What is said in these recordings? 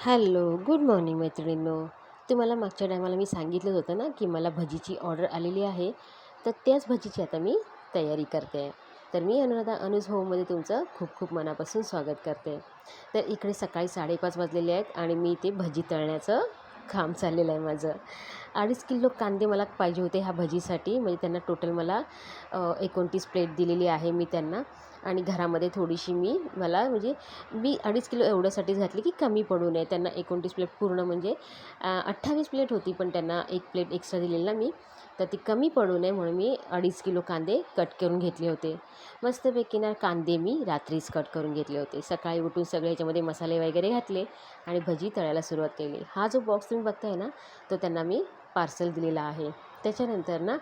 Hello, good morning मैत्रिणींनो. तुम्हाला मागच्या टायमाला मी सांगितलं होतं ना, की मला भजीची ऑर्डर आलेली आहे. तर त्याच भजीची आता मी तयारी करते आहे. तर मी अनुराधा अनुज होममध्ये तुमचं खूप खूप मनापासून स्वागत करते. तर इकडे सकाळी 5:30 वाजलेले आहेत आणि मी ते भजी तळण्याचं काम चाललेलं आहे माझं. 2.5 किलो कांदे मला पाहिजे होते ह्या भजीसाठी. म्हणजे त्यांना टोटल मला 29 प्लेट दिलेली आहे मी त्यांना. आणि घरामध्ये थोडीशी मला म्हणजे मी 2.5 किलो एवढ्यासाठीच घातली की कमी पडू नये. त्यांना 29 प्लेट पूर्ण म्हणजे 28 प्लेट होती, पण त्यांना 1 प्लेट एक्स्ट्रा दिलेली ना मी, तर ती कमी पडू नये म्हणून मी 2.5 किलो कांदे कट करून घेतले होते. मस्तपैकी ना कांदे मी रात्रीच कट करून घेतले होते. सकाळी उठून सगळे ह्याच्यामध्ये मसाले वगैरे घातले आणि भजी तळायला सुरुवात केली. हा जो बॉक्स तुम्ही बघताय ना, तो त्यांना मी पार्सल दिलेला आहे. त्याच्यानंतर ना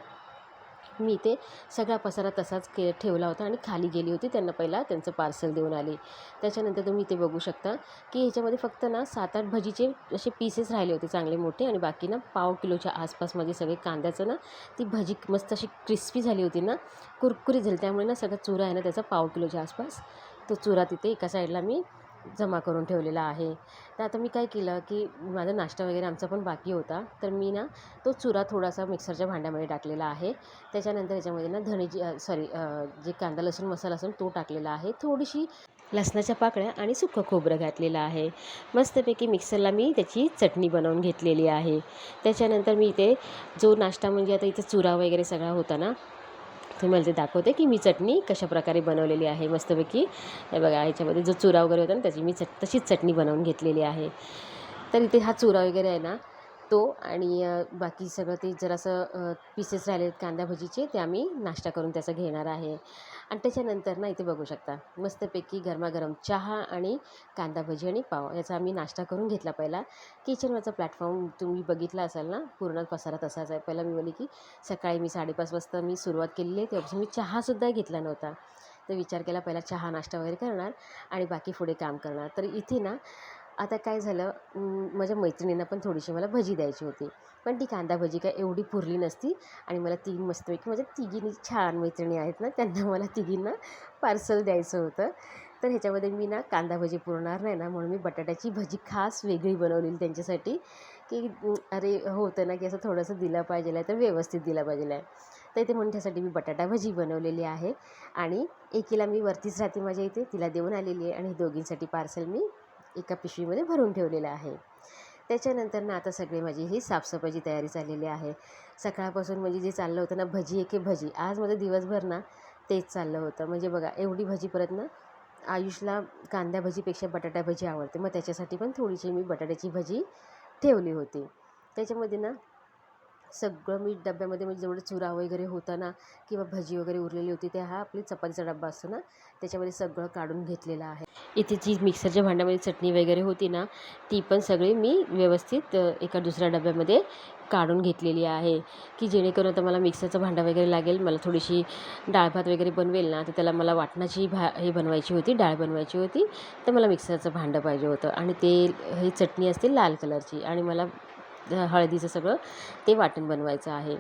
मी ते सगळा पसारा तसाच ठेवला होता आणि खाली गेली होती. त्यांना पहिला त्यांचं पार्सल देऊन आली. त्याच्यानंतर तुम्ही इथे बघू शकता की ह्याच्यामध्ये फक्त ना 7-8 भजीचे असे पीसेस राहिले होते चांगले मोठे, आणि बाकी ना पाव किलोच्या आसपास माझे सगळे कांद्याचं ना ती भजी मस्त अशी क्रिस्पी झाली होती ना, कुरकुरीत झाली. त्यामुळे ना सगळा चुरा आहे ना त्याचा पाव किलोच्या आसपास, तो चुरा तिथे एका साईडला मी जमा करून ठेवलेला आहे. तर आता मी काय केलं की माझा नाश्ता वगैरे आमचा पण बाकी होता, तर मी ना तो चुरा थोडासा मिक्सरच्या भांड्यामध्ये टाकलेला आहे. त्याच्यानंतर याच्यामध्ये ना जे कांदा लसूण मसाला असेल तो टाकलेला आहे. थोडीशी लसणाच्या पाकळ्या आणि सुकं खोबरं घातलेलं आहे. मस्तपैकी मिक्सरला मी त्याची चटणी बनवून घेतलेली आहे. त्याच्यानंतर मी इथे जो नाश्ता म्हणजे आता इथे चुरा वगैरे सगळा होता ना, तुम्हाला ते दाखवते की मी चटणी कशाप्रकारे बनवलेली आहे. मस्तपैकी हे बघा, ह्याच्यामध्ये जो चुरा वगैरे होता ना त्याची मी तशीच चटणी बनवून घेतलेली आहे. तर इथे हा चुरा वगैरे आहे ना तो, आणि बाकी सगळं ते जरासं पीसेस राहिले आहेत कांदा भजीचे, ते आम्ही नाश्ता करून त्याचा घेणार आहे. आणि त्याच्यानंतर ना इथे बघू शकता मस्तपैकी गरमागरम चहा आणि कांदा भजी आणि पाव याचा आम्ही नाश्ता करून घेतला. पहिला किचनवरचा प्लॅटफॉर्म तुम्ही बघितला असाल ना, पूर्ण पसारा तसाच आहे. पहिला मी बोलली की सकाळी मी 5:30 वाजता मी सुरुवात केलेली आहे, तेव्हापासून मी चहासुद्धा घेतला नव्हता. तर विचार केला पहिला चहा नाश्ता वगैरे करणार आणि बाकी पुढे काम करणार. तर इथे ना आता काय झालं, माझ्या मैत्रिणींना पण थोडीशी मला भजी द्यायची होती, पण ती कांदा भजी काय एवढी पुरली नसती. आणि मला 3 मस्तपैकी म्हणजे तिघींनी छान मैत्रिणी आहेत ना, त्यांना मला तिघींना पार्सल द्यायचं होतं. तर ह्याच्यामध्ये मी ना कांदा भजी पुरणार नाही ना, म्हणून मी बटाट्याची भजी खास वेगळी बनवलेली त्यांच्यासाठी, की अरे होतं ना की असं थोडंसं दिलं पाहिजे आहे तर व्यवस्थित दिलं पाहिजे आहे. तर इथे म्हणून त्यासाठी मी बटाटा भजी बनवलेली आहे. आणि एकीला मी वरतीच राहते माझ्या इथे, तिला देऊन आलेली आहे, आणि दोघींसाठी पार्सल मी एका पिशवीमध्ये भरून ठेवलेलं आहे. त्याच्यानंतर ना आता सगळी माझी ही साफसफाईची तयारी चाललेली आहे. सकाळपासून म्हणजे जे चाललं होतं ना, भजी एके भजी, आज माझं दिवसभर ना तेच चाललं होतं. म्हणजे बघा एवढी भजी, परत ना आयुषला कांदा भजीपेक्षा बटाटा भजी आवडते, मग त्याच्यासाठी पण थोडीशी मी बटाट्याची भजी ठेवली होती. त्याच्यामध्ये ना सगळं मी डब्यामध्ये म्हणजे जेवढं चुरा वगैरे होता ना, किंवा भजी वगैरे उरलेली होती, ते हा आपली चपातीचा डब्बा असतो ना त्याच्यामध्ये सगळं काढून घेतलेलं आहे. इथे जी मिक्सरच्या भांड्यामध्ये चटणी वगैरे होती ना, ती पण सगळी मी व्यवस्थित एका दुसऱ्या डब्यामध्ये काढून घेतलेली आहे, की जेणेकरून आता मला मिक्सरचं भांडं वगैरे लागेल. मला थोडीशी डाळ भात वगैरे बनवेल ना, तर त्याला मला वाटणाची हे बनवायची होती, डाळ बनवायची होती. तर मला मिक्सरचं भांडं पाहिजे होतं, आणि ते ही चटणी असते लाल कलरची, आणि मला हळदीचं सगळं ते वाटण बनवायचं आहे.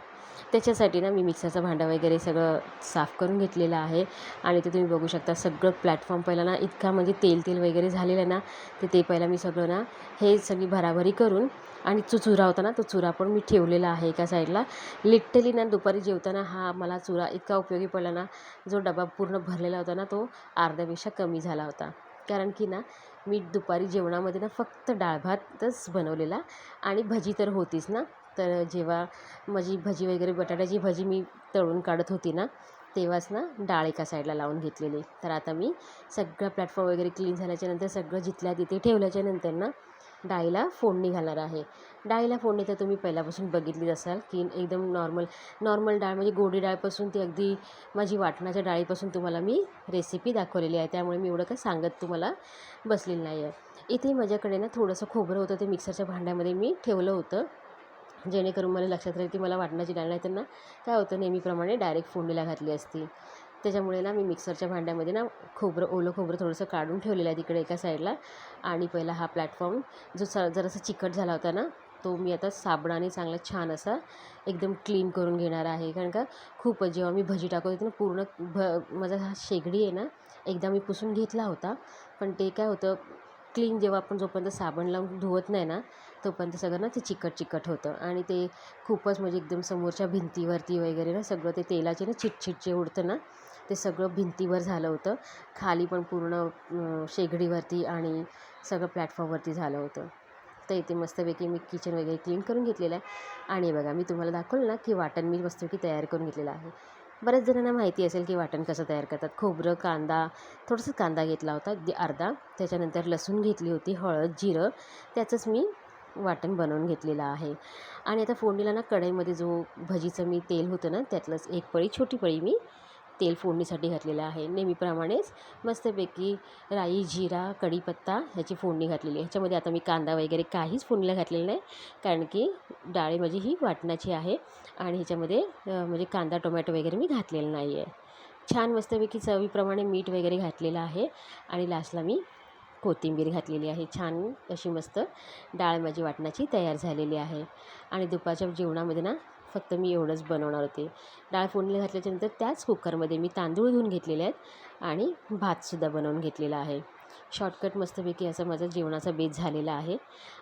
त्याच्यासाठी ना मी मिक्सरचं भांडं वगैरे सगळं साफ करून घेतलेलं आहे. आणि ते तुम्ही बघू शकता सगळं प्लॅटफॉर्म पहिला ना इतका म्हणजे तेल वगैरे झालेलं ना, ते पहिला मी सगळं ना हे सगळी भराभरी करून, आणि जो चुरा होता ना तो चुरा पण मी ठेवलेला आहे एका साईडला. लिटरली ना दुपारी जेवताना हा मला चुरा इतका उपयोगी पडला ना, जो डबा पूर्ण भरलेला होता ना तो अर्ध्यापेक्षा कमी झाला होता. कारण की ना मी दुपारी जेवणामध्ये ना फक्त डाळ भातच बनवलेला, आणि भजी तर होतीच ना. तर जेव्हा माझी भजी वगैरे बटाट्याची भजी मी तळून काढत होती ना, तेव्हाच ना डाळ एका साईडला लावून घेतलेली. तर आता मी सगळं प्लॅटफॉर्म वगैरे क्लीन झाल्याच्यानंतर सगळं जिथल्या तिथे ठेवल्याच्यानंतर ना डाळीला फोडणी घालणार आहे. डाळीला फोडणी तर तुम्ही पहिल्यापासून बघितलीच असाल, की एकदम नॉर्मल डाळ म्हणजे गोडी डाळपासून ती अगदी माझी वाटणाच्या डाळीपासून तुम्हाला मी रेसिपी दाखवलेली आहे. त्यामुळे मी एवढं काय सांगत तुम्हाला बसलेलं नाही आहे. इथे माझ्याकडे ना थोडंसं खोबरं होतं, ते मिक्सरच्या भांड्यामध्ये मी ठेवलं होतं, जेणेकरून मला लक्षात राहील की मला वाटणाची डाळ नाही तर ना काय होतं नेहमीप्रमाणे डायरेक्ट फोडणीला घातली असती. त्याच्यामुळे ना मी मिक्सरच्या भांड्यामध्ये ना ओलं खोबरं थोडंसं काढून ठेवलेलं आहे तिकडे एका साईडला. आणि पहिला हा प्लॅटफॉर्म जो जरासा चिकट झाला होता ना, तो मी आता साबणाने चांगला छान असा एकदम क्लीन करून घेणार आहे. कारण का खूपच जेव्हा मी भजी टाकत होते ना, पूर्ण माझा हा शेगडी आहे ना एकदा मी पुसून घेतला होता, पण ते काय होतं क्लीन जेव्हा आपण जोपर्यंत साबण लावून धुवत नाही ना तोपर्यंत सगळं ना ते चिकट चिकट होतं आणि ते खूपच म्हणजे एकदम समोरच्या भिंतीवरती वगैरे ना सगळं ते तेलाचे ना चिटचिट जे उडतं ना ते सगळं भिंतीवर झालं होतं. खाली पण पूर्ण शेगडीवरती आणि सगळं प्लॅटफॉर्मवरती झालं होतं. तर इथे मस्तपैकी मी किचन वगैरे क्लीन करून घेतलेलं आहे आणि बघा मी तुम्हाला दाखवलं ना की वाटण मी मस्तपैकी तयार करून घेतलेलं आहे. बऱ्याच जणांना माहिती असेल की वाटण कसं तयार करतात. खोबरं, कांदा, थोडंसं कांदा घेतला होता अगदी अर्धा, त्याच्यानंतर लसूण घेतली होती, हळद, जिरं, त्याचंच मी वाटण बनवून घेतलेलं आहे. आणि आता फोडणीला ना कढईमध्ये जो भजीचं मी तेल होतं ना त्यातलंच एक पळी, छोटी पळी मी तेल फोडणीसाठी घातलेलं आहे. नेहमीप्रमाणेच मस्तपैकी राई, जिरा, कढीपत्ता ह्याची फोडणी घातलेली आहे. ह्याच्यामध्ये आता मी कांदा वगैरे काहीच फोडणीला घातलेलं नाही, कारण की डाळ माझी ही वाटणाची आहे आणि ह्याच्यामध्ये म्हणजे कांदा, टोमॅटो वगैरे मी घातलेलं नाही आहे. छान मस्तपैकी चवीप्रमाणे मीठ वगैरे घातलेलं आहे आणि लास्टला मी कोथिंबीर घातलेली आहे. छान अशी मस्त डाळ माझी वाटणाची तयार झालेली आहे. आणि दुपारच्या जेवणामध्ये ना फक्त मी एवढंच बनवणार होते. डाळ फोडणीला घातल्याच्यानंतर त्याच कुकरमध्ये मी तांदूळ धुवून घेतलेले आहेत आणि भातसुद्धा बनवून घेतलेला आहे. शॉर्टकट मस्तपैकी असा माझा जेवणाचा बेत झालेला आहे.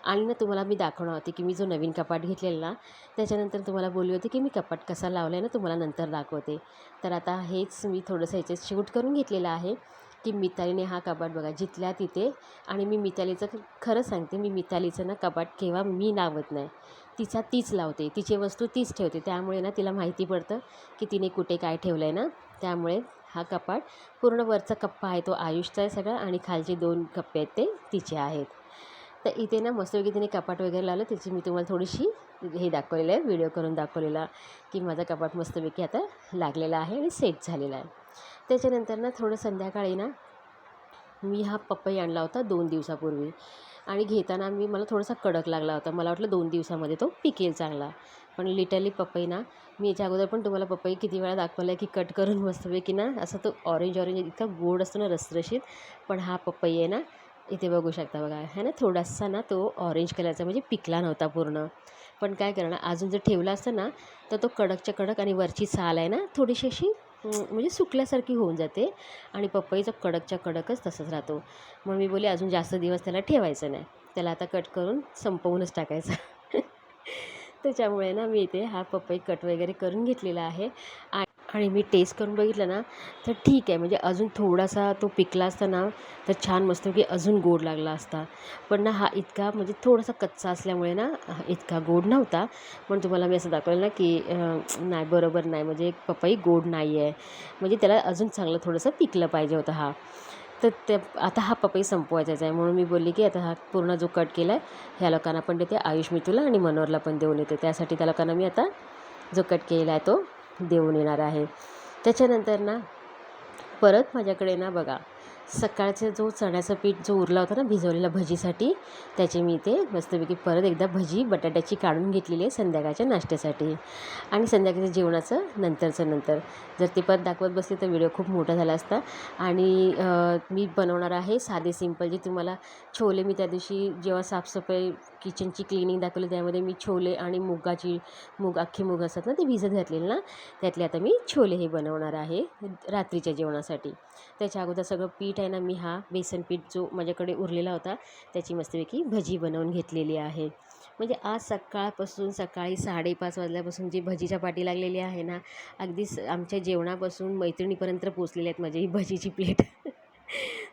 आणि ना तुम्हाला मी दाखवणार होते की मी जो नवीन कपाट घेतलेला ना त्याच्यानंतर तुम्हाला बोलली होती की मी कपाट कसा लावला आहे ना तुम्हाला नंतर दाखवते. तर आता हेच मी थोडंसं ह्याच्यात शूट करून घेतलेलं आहे की मितालीने हा कपाट बघा जिथल्या तिथे. आणि मी मितालीचं खरं सांगते, मी मितालीचं ना कपाट केव्हा मी लावत नाही, तिचा तीच लावते, तिची वस्तू तीच ठेवते. त्यामुळे ना तिला माहिती पडतं की तिने कुठे काय ठेवलं आहे ना. त्यामुळे हा कपाट पूर्ण वरचा कप्पा आहे तो आयुषचा आहे सगळा आणि खालचे 2 कप्पे आहेत ते तिचे आहेत. तर इथे ना मस्तपैकी तिने कपाट वगैरे लावलं, त्याची मी तुम्हाला थोडीशी हे दाखवलेलं आहे, व्हिडिओ करून दाखवलेला की माझा कपाट मस्तपैकी आता लागलेला आहे आणि सेट झालेला आहे. त्याच्यानंतर ना थोडं संध्याकाळी ना मी हा पपई आणला होता 2 दिवसापूर्वी आणि घेताना मला थोडासा कडक लागला होता. मला वाटलं 2 दिवसामध्ये तो पिकेल चांगला. पण लिटरली पपई ना मी याच्या अगोदर पण तुम्हाला पपई किती वेळा दाखवला आहे की कट करून मस्तपैकी ना असा तो ऑरेंज इतका गोड असतो ना रसरशीत. पण हा पपई आहे ना इथे बघू शकता बघा आहे ना थोडासा ना तो ऑरेंज कलरचा म्हणजे पिकला नव्हता पूर्ण. पण काय करणार अजून जर ठेवला असता ना तर तो कडकच्या कडक आणि वरची साल आहे ना थोडीशी अशी म्हणजे सुकल्यासारखी होऊन जाते आणि पपईचा कडकच्या कडकच तसंच राहतो. मग मी बोलले अजून जास्त दिवस त्याला ठेवायचं नाही, त्याला आता कट करून संपवूनच टाकायचं. त्याच्यामुळे ना मी इथे हा पपई कट वगैरे करून घेतलेला आहे आणि मी टेस्ट करून बघितलं ना तर ठीक आहे, म्हणजे अजून थोडासा तो पिकला असता ना तर छान मस्त की अजून गोड लागला असता. पण ना हा इतका म्हणजे थोडासा कच्चा असल्यामुळे ना इतका गोड नव्हता. पण तुम्हाला मी असं दाखवलं ना की नाही बरोबर नाही, म्हणजे पपई गोड नाही आहे, म्हणजे त्याला अजून चांगलं थोडंसं पिकलं पाहिजे होतं हा. तर आता हा पपई संपवायचाच आहे म्हणून मी बोलली की आता हा पूर्ण जो कट केला आहे ह्या लोकांना पण देते, आयुष मितूला आणि मनोहरला पण देऊन येते. त्यासाठी त्या लोकांना मी आता जो कट केलेला आहे तो देऊन येणार आहे. त्याच्यानंतर ना परत माझ्याकडे ना बघा सकाळचा जो चण्याचं पीठ जो उरला होता ना भिजवलेला भजीसाठी, त्याची मी इथे मस्तपैकी परत एकदा भजी बटाट्याची काढून घेतलेली आहे संध्याकाळच्या नाश्त्यासाठी आणि संध्याकाळच्या जेवणाचं नंतर. जर ते परत दाखवत बसले तर व्हिडिओ खूप मोठा झाला असता. आणि मी बनवणार आहे साधे सिंपल जे तुम्हाला छोले मी त्या दिवशी जेव्हा साफसफाई किचनची क्लिनिंग दाखवली त्यामध्ये मी छोले आणि अख्खे मूग असतात ना ते भिजत घातलेले ना त्यातले आता मी छोले हे बनवणार आहे रात्रीच्या जेवणासाठी. त्याच्या अगोदर सगळं पीठ आहे ना मी हा बेसन पीठ जो माझ्याकडे उरलेला होता त्याची मस्तपैकी भजी बनवून घेतलेली आहे. म्हणजे आज सकाळपासून सकाळी 5:30 वाजल्यापासून जी भजीच्या पाठी लागलेली आहे ना अगदी आमच्या जेवणापासून मैत्रिणीपर्यंत पोचलेली आहेत माझी ही भजीची प्लेट.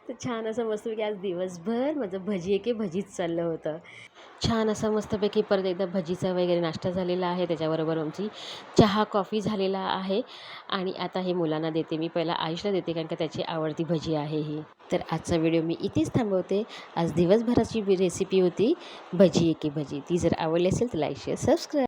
तर छान असं मस्तपैकी आज दिवसभर माझं भजी एके भजीच चाललं होतं. छान असा मस्तपैकी परत एकदा भजीचा वगैरे नाश्ता झालेला आहे, त्याच्याबरोबर आमची चहा कॉफी झालेला आहे आणि आता हे मुलांना देते. मी पहिला आयुषला देते कारण का त्याची आवडती भजी आहे ही. तर आजचा व्हिडिओ मी इथेच थांबवते. आज दिवसभराची रेसिपी होती भजी एके भजी. ती जर आवडली असेल तर लाईक शेअर सबस्क्राईब.